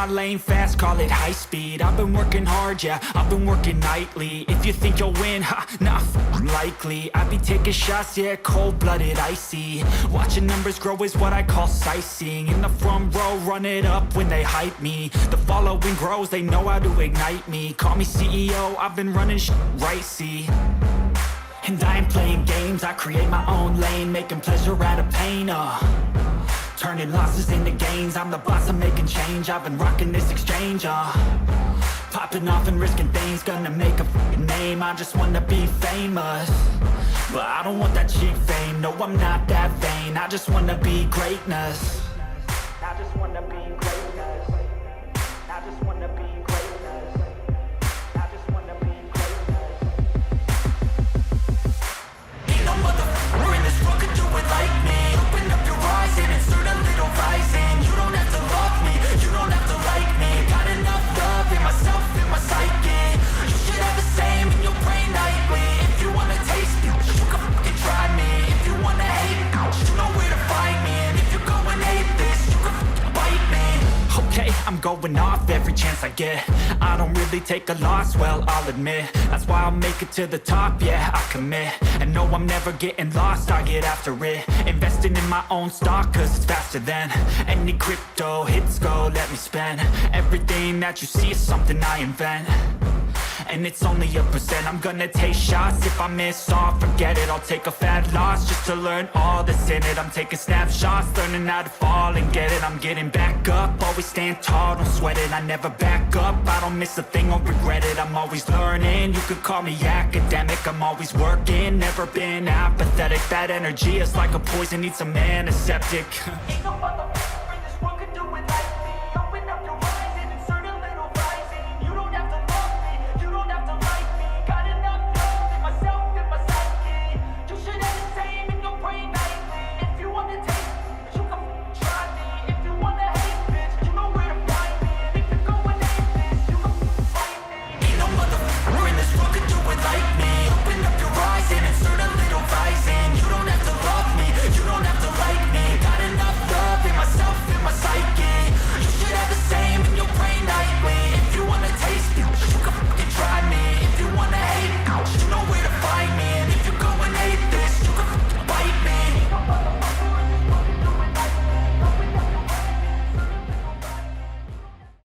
my lane fast, call it high speed. I've been working hard, yeah, I've been working nightly. If you think you'll win, ha, nah, likely. I be taking shots, yeah, cold-blooded, icy. Watching numbers grow is what I call sightseeing. In the front row, run it up when they hype me. The following grows, they know how to ignite me. Call me CEO, I've been running shit right, see. And I ain't playing games, I create my own lane, making pleasure out of pain, turning losses into gains, I'm the boss, I'm making change. I've been rocking this exchange, popping off and risking things, gonna make a f***ing name. I just wanna be famous, but I don't want that cheap fame. No, I'm not that vain, I just wanna be greatness. I just wanna be greatness. I just wanna be greatness. I just wanna be greatness. Ain't no motherfucker in this world could do it like me. Open up your eyes and insert a little rising. You don't have to love me, you don't have to like me. Got enough love in myself, in my psyche. You should have the same in your brain nightly. If you wanna taste me, you can fucking try me. If you wanna hate me, you know where to find me. And if you're going hate this, you can fucking bite me. Okay, I'm going off every chance I get. I don't really take a loss, well, I'll admit. That's why I'll make it to the top, yeah, I commit. And no, I'm never getting lost, I get after it. Investing in my own stock, cause it's faster than any crypto hits go, let me spend. Everything that you see is something I invent, and it's only a percent. I'm gonna take shots, if I miss all, forget it. I'll take a fat loss just to learn all that's in it. I'm taking snapshots, learning how to fall and get it. I'm getting back up, always stand tall, don't sweat it. I never back up, I don't miss a thing or regret it. I'm always learning, you could call me academic. I'm always working, never been apathetic. That energy is like a poison, needs some antiseptic. Ain't no